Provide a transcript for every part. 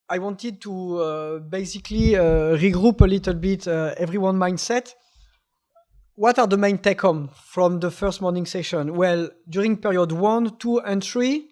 I wanted to basically regroup a little bit everyone's mindset. What are the main take-home from the first morning session? Well, during period 1, 2, and 3,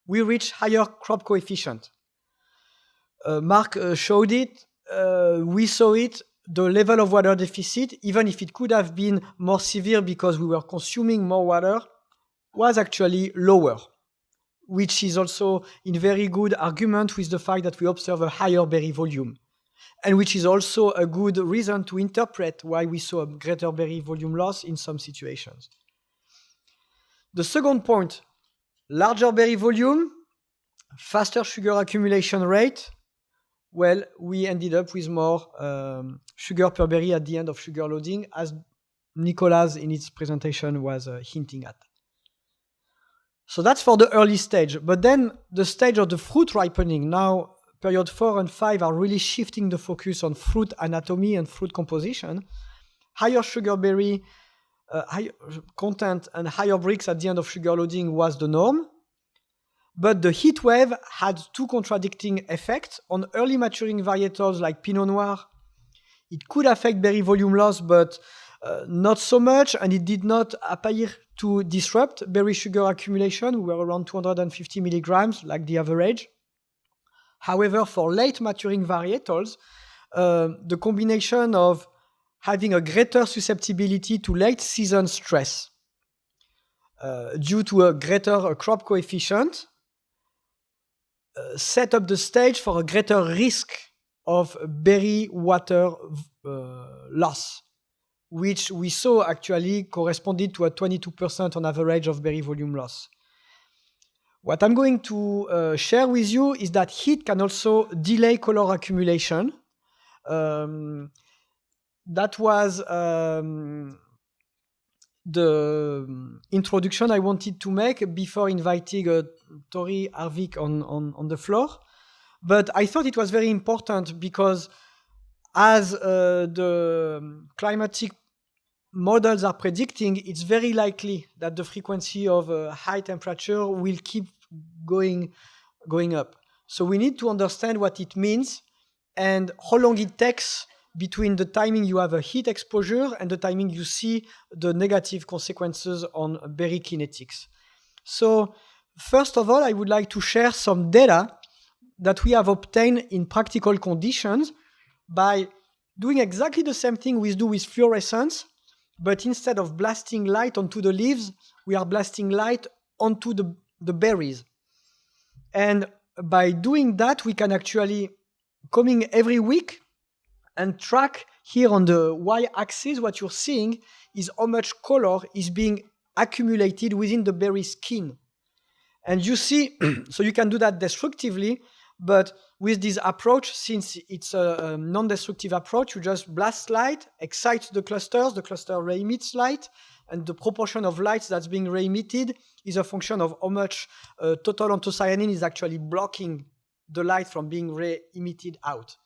we reached higher crop coefficient. Mark showed it. We saw it. The level of water deficit, even if it could have been more severe because we were consuming more water, was actually lower, which is also in very good argument with the fact that we observe a higher berry volume, and which is also a good reason to interpret why we saw a greater berry volume loss in some situations. The second point, larger berry volume, faster sugar accumulation rate. Well, we ended up with more sugar per berry at the end of sugar loading, as Nicolas in its presentation was hinting at. So that's for the early stage. But then the stage of the fruit ripening, now period 4 and 5 are really shifting the focus on fruit anatomy and fruit composition. Higher sugar berry higher content and higher Brix at the end of sugar loading was the norm. But the heat wave had two contradicting effects. On early maturing varietals like Pinot Noir, it could affect berry volume loss, but not so much, and it did not appear to disrupt berry sugar accumulation. We were around 250 milligrams, like the average. However, for late maturing varietals, the combination of having a greater susceptibility to late season stress due to a greater crop coefficient set up the stage for a greater risk of berry water loss, which we saw actually corresponded to a 22% on average of berry volume loss. What I'm going to share with you is that heat can also delay color accumulation. That was the introduction I wanted to make before inviting Tori Arvik on the floor. But I thought it was very important because as the climatic models are predicting, it's very likely that the frequency of high temperature will keep going up. So we need to understand what it means and how long it takes between the timing you have a heat exposure and the timing you see the negative consequences on berry kinetics. So first of all, I would like to share some data that we have obtained in practical conditions by doing exactly the same thing we do with fluorescence, but instead of blasting light onto the leaves, we are blasting light onto the berries. And by doing that, we can actually come in every week and track here on the y-axis. What you're seeing is how much color is being accumulated within the berry skin. And you see, so you can do that destructively, but with this approach, since it's a non-destructive approach, you just blast light, excite the cluster re-emits light, and the proportion of light that's being re-emitted is a function of how much total anthocyanin is actually blocking the light from being re-emitted out.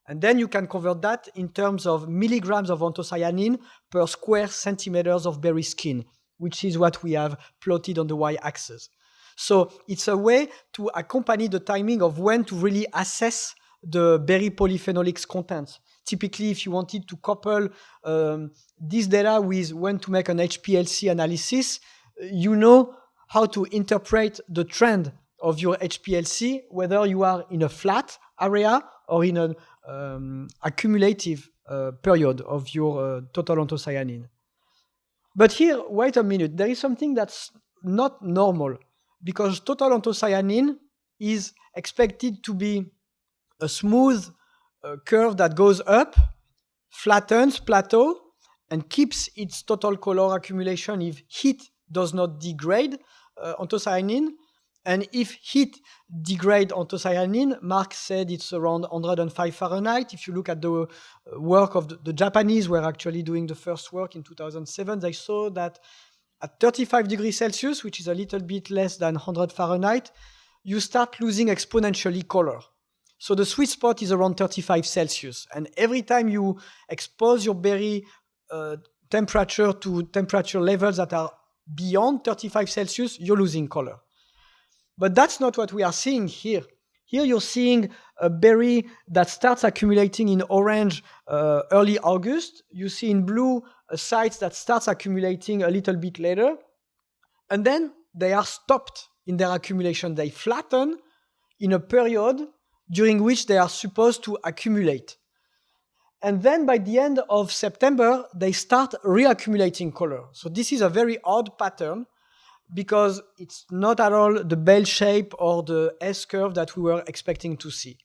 And then you can convert that in terms of milligrams of anthocyanin per square centimeters of berry skin, which is what we have plotted on the y-axis. So it's a way to accompany the timing of when to really assess the berry polyphenolics content. Typically, if you wanted to couple this data with when to make an HPLC analysis, you know how to interpret the trend of your HPLC, whether you are in a flat area or in an accumulative period of your total anthocyanin. But here, wait a minute, there is something that's not normal, because total anthocyanin is expected to be a smooth curve that goes up, flattens, plateau, and keeps its total color accumulation if heat does not degrade anthocyanin. And if heat degrade anthocyanin, Mark said it's around 105 Fahrenheit. If you look at the work of the Japanese were actually doing the first work in 2007, they saw that at 35 degrees Celsius, which is a little bit less than 100 Fahrenheit, you start losing exponentially color. So the sweet spot is around 35 Celsius. And every time you expose your berry temperature to temperature levels that are beyond 35 Celsius, you're losing color. But that's not what we are seeing here. Here you're seeing a berry that starts accumulating in orange early August. You see in blue a site that starts accumulating a little bit later. And then they are stopped in their accumulation. They flatten in a period during which they are supposed to accumulate. And then by the end of September, they start reaccumulating color. So this is a very odd pattern because it's not at all the bell shape or the S curve that we were expecting to see.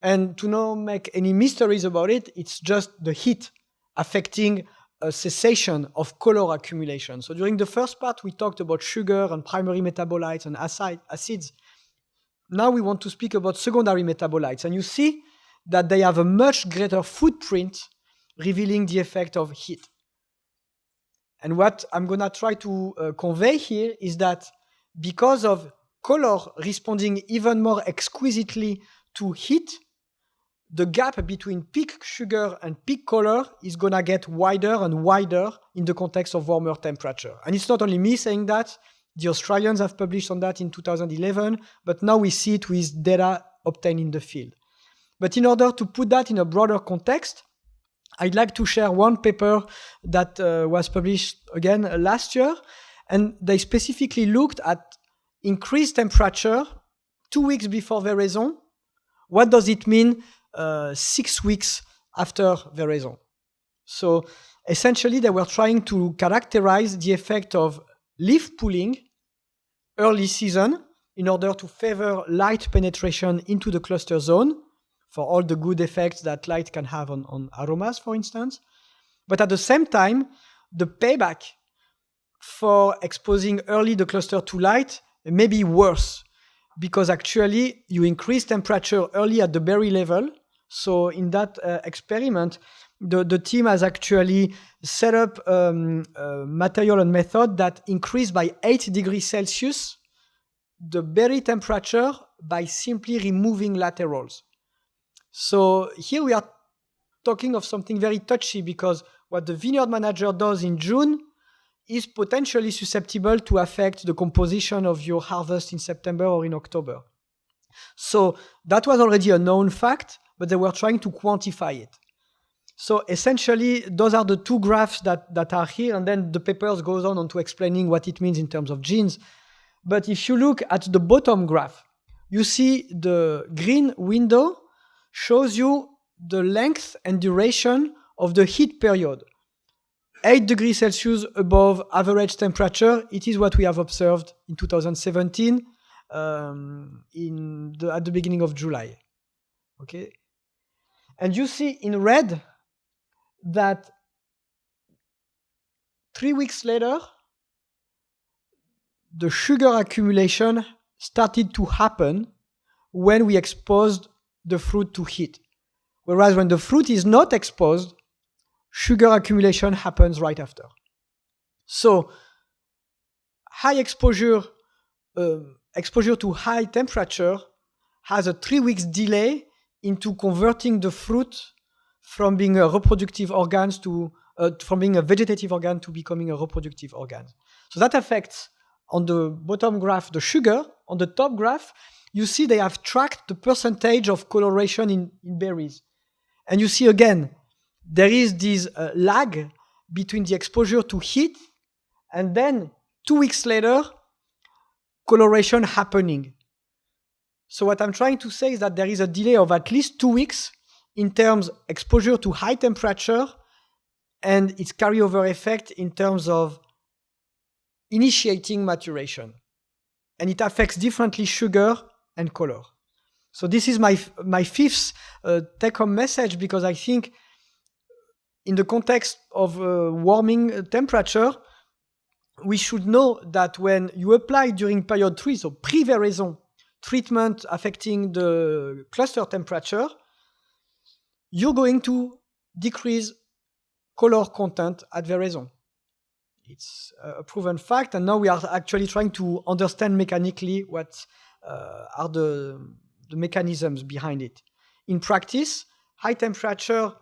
And to not make any mysteries about it, it's just the heat affecting a cessation of color accumulation. So during the first part, we talked about sugar and primary metabolites and acids. Now we want to speak about secondary metabolites. And you see that they have a much greater footprint, revealing the effect of heat. And what I'm going to try to convey here is that because of color responding even more exquisitely to heat, the gap between peak sugar and peak color is going to get wider and wider in the context of warmer temperature. And it's not only me saying that. The Australians have published on that in 2011, but now we see it with data obtained in the field. But in order to put that in a broader context, I'd like to share one paper that was published again last year, and they specifically looked at increased temperature 2 weeks before veraison. What does it mean 6 weeks after veraison? So essentially, they were trying to characterize the effect of leaf pulling early season in order to favor light penetration into the cluster zone for all the good effects that light can have on aromas, for instance. But at the same time, the payback for exposing early the cluster to light may be worse because actually you increase temperature early at the berry level. So in that experiment, the team has actually set up a material and method that increased by 8 degrees Celsius the berry temperature by simply removing laterals. So here we are talking of something very touchy because what the vineyard manager does in June is potentially susceptible to affect the composition of your harvest in September or in October. So that was already a known fact, but they were trying to quantify it. So essentially, those are the two graphs that are here, and then the paper goes on to explaining what it means in terms of genes. But if you look at the bottom graph, you see the green window shows you the length and duration of the heat period. 8 degrees Celsius above average temperature, it is what we have observed in 2017 at the beginning of July. Okay, and you see in red that 3 weeks later, the sugar accumulation started to happen when we exposed the fruit to heat. Whereas when the fruit is not exposed, sugar accumulation happens right after. So high exposure to high temperature has a 3 weeks delay into converting the fruit from being a reproductive organ from being a vegetative organ to becoming a reproductive organ. So that affects, on the bottom graph, the sugar. On the top graph, you see they have tracked the percentage of coloration in berries. And you see again, there is this lag between the exposure to heat and then 2 weeks later, coloration happening. So what I'm trying to say is that there is a delay of at least 2 weeks in terms of exposure to high temperature and its carryover effect in terms of initiating maturation. And it affects differently sugar and color. So this is my fifth take-home message, because I think in the context of warming temperature, we should know that when you apply during period 3, so pre-veraison, treatment affecting the cluster temperature, you're going to decrease color content at veraison. It's a proven fact, and now we are actually trying to understand mechanically what are the mechanisms behind it. In practice, high temperature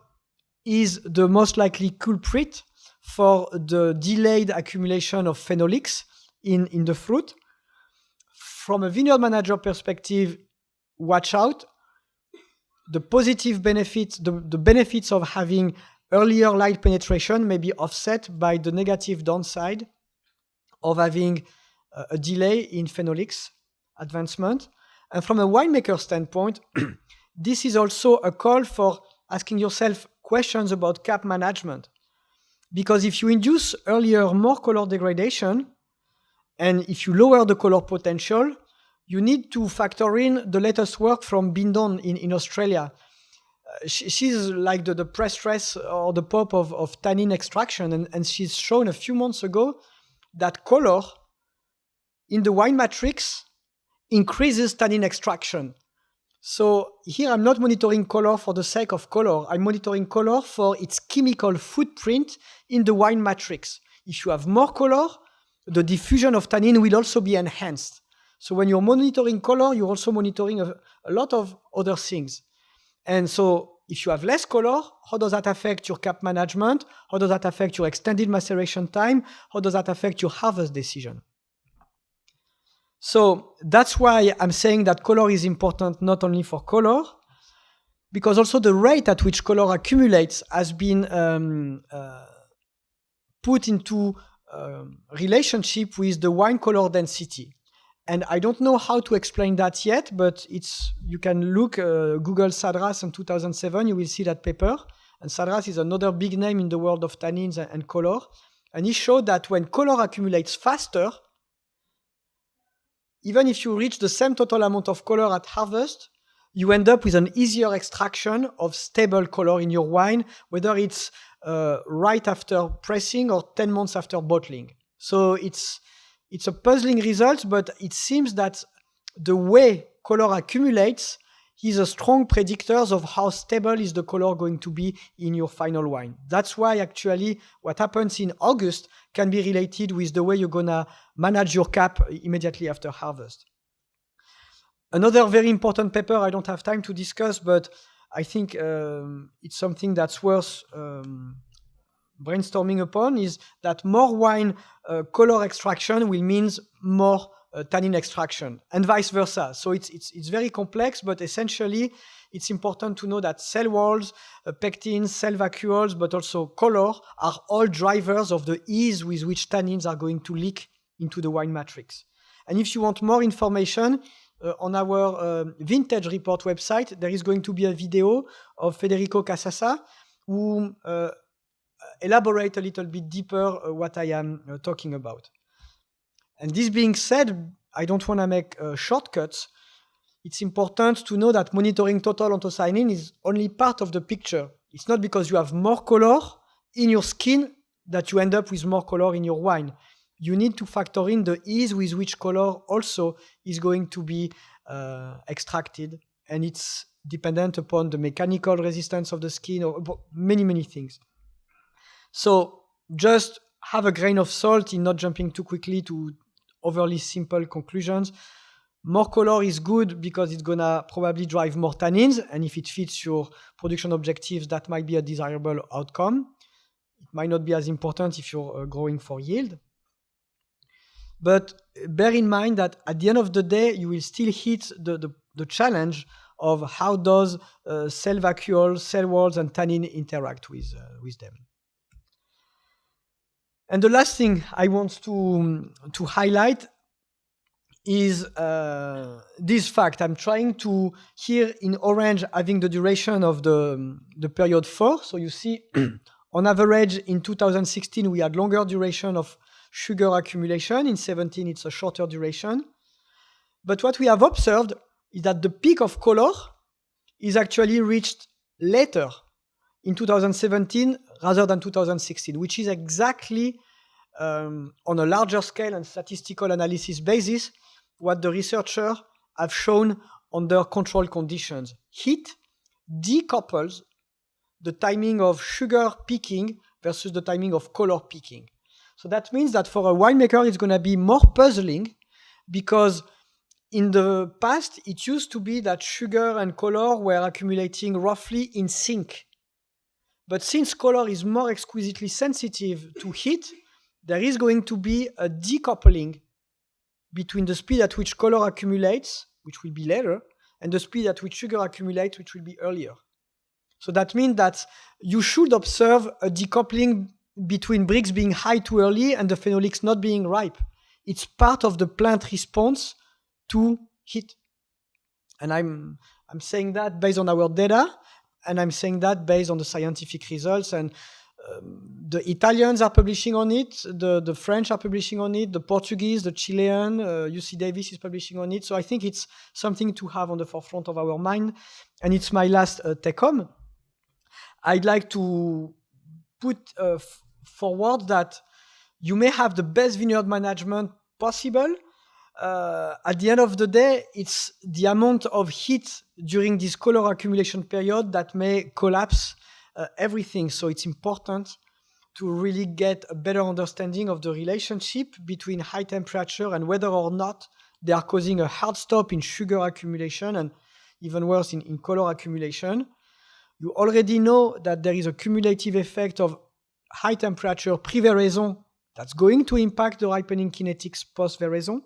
is the most likely culprit for the delayed accumulation of phenolics in the fruit. From a vineyard manager perspective, watch out. The positive benefits, the benefits of having earlier light penetration may be offset by the negative downside of having a delay in phenolics advancement. And from a winemaker standpoint, this is also a call for asking yourself questions about cap management. Because if you induce earlier more color degradation, and if you lower the color potential, you need to factor in the latest work from Bindon in Australia. She's like the press or the pop of tannin extraction, and she's shown a few months ago that color in the wine matrix increases tannin extraction. So here I'm not monitoring color for the sake of color. I'm monitoring color for its chemical footprint in the wine matrix. If you have more color, the diffusion of tannin will also be enhanced. So when you're monitoring color, you're also monitoring a lot of other things. And so if you have less color, how does that affect your cap management? How does that affect your extended maceration time? How does that affect your harvest decision? So that's why I'm saying that color is important not only for color, because also the rate at which color accumulates has been put into relationship with the wine color density. And I don't know how to explain that yet, but you can look, Google Sadras in 2007, you will see that paper. And Sadras is another big name in the world of tannins and color. And he showed that when color accumulates faster, even if you reach the same total amount of color at harvest, you end up with an easier extraction of stable color in your wine, whether it's right after pressing or 10 months after bottling. So it's a puzzling result, but it seems that the way color accumulates is a strong predictor of how stable is the color going to be in your final wine. That's why actually what happens in August can be related with the way you're gonna manage your cap immediately after harvest. Another very important paper I don't have time to discuss, but I think it's something that's worth brainstorming upon, is that more wine color extraction will mean more tannin extraction, and vice versa. So it's very complex, but essentially it's important to know that cell walls, pectins, cell vacuoles, but also color are all drivers of the ease with which tannins are going to leak into the wine matrix. And if you want more information, on our vintage report website, there is going to be a video of Federico Casassa who elaborate a little bit deeper what I am talking about. And this being said, I don't want to make shortcuts. It's important to know that monitoring total anthocyanin is only part of the picture. It's not because you have more color in your skin that you end up with more color in your wine. You need to factor in the ease with which color also is going to be extracted. And it's dependent upon the mechanical resistance of the skin or many, many things. So just have a grain of salt in not jumping too quickly to overly simple conclusions. More color is good because it's gonna probably drive more tannins, and if it fits your production objectives, that might be a desirable outcome. It might not be as important if you're growing for yield. But bear in mind that at the end of the day, you will still hit the challenge of how does cell vacuoles, cell walls, and tannin interact with them. And the last thing I want to highlight is this fact. I'm trying to, here in orange, having the duration of the period 4. So you see, on average, in 2016, we had longer duration of sugar accumulation. In 2017, it's a shorter duration. But what we have observed is that the peak of color is actually reached later in 2017 rather than 2016, which is exactly on a larger scale and statistical analysis basis what the researchers have shown under controlled conditions. Heat decouples the timing of sugar peaking versus the timing of color peaking. So that means that for a winemaker, it's going to be more puzzling because in the past, it used to be that sugar and color were accumulating roughly in sync. But since color is more exquisitely sensitive to heat, there is going to be a decoupling between the speed at which color accumulates, which will be later, and the speed at which sugar accumulates, which will be earlier. So that means that you should observe a decoupling between Brix being high too early and the phenolics not being ripe. It's part of the plant response to heat. And I'm saying that based on our data, and I'm saying that based on the scientific results. And the Italians are publishing on it, the French are publishing on it, the Portuguese, the Chilean, UC Davis is publishing on it. So I think it's something to have on the forefront of our mind. And it's my last take-home. I'd like to put forward that you may have the best vineyard management possible. At the end of the day, it's the amount of heat during this color accumulation period that may collapse everything. So it's important to really get a better understanding of the relationship between high temperature and whether or not they are causing a hard stop in sugar accumulation and even worse in color accumulation. You already know that there is a cumulative effect of high temperature pre-veraison that's going to impact the ripening kinetics post-veraison.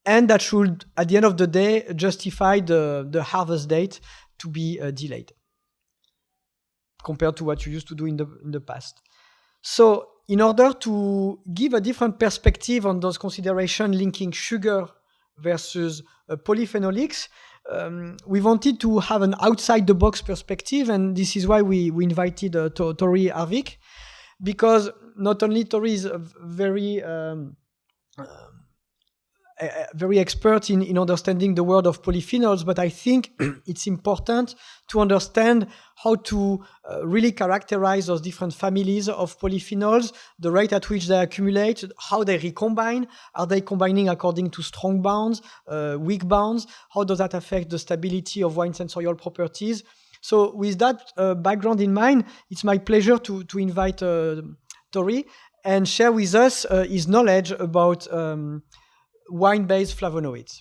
And that should, at the end of the day, justify the harvest date to be delayed compared to what you used to do in the past. So in order to give a different perspective on those considerations linking sugar versus polyphenolics, we wanted to have an outside-the-box perspective, and this is why we invited Tori Arvik, because not only Tori is very expert in understanding the world of polyphenols, but I think it's important to understand how to really characterize those different families of polyphenols, the rate at which they accumulate, how they recombine, are they combining according to strong bonds, weak bonds, how does that affect the stability of wine sensorial properties. So with that background in mind, it's my pleasure to invite Tori and share with us his knowledge about wine-based flavonoids.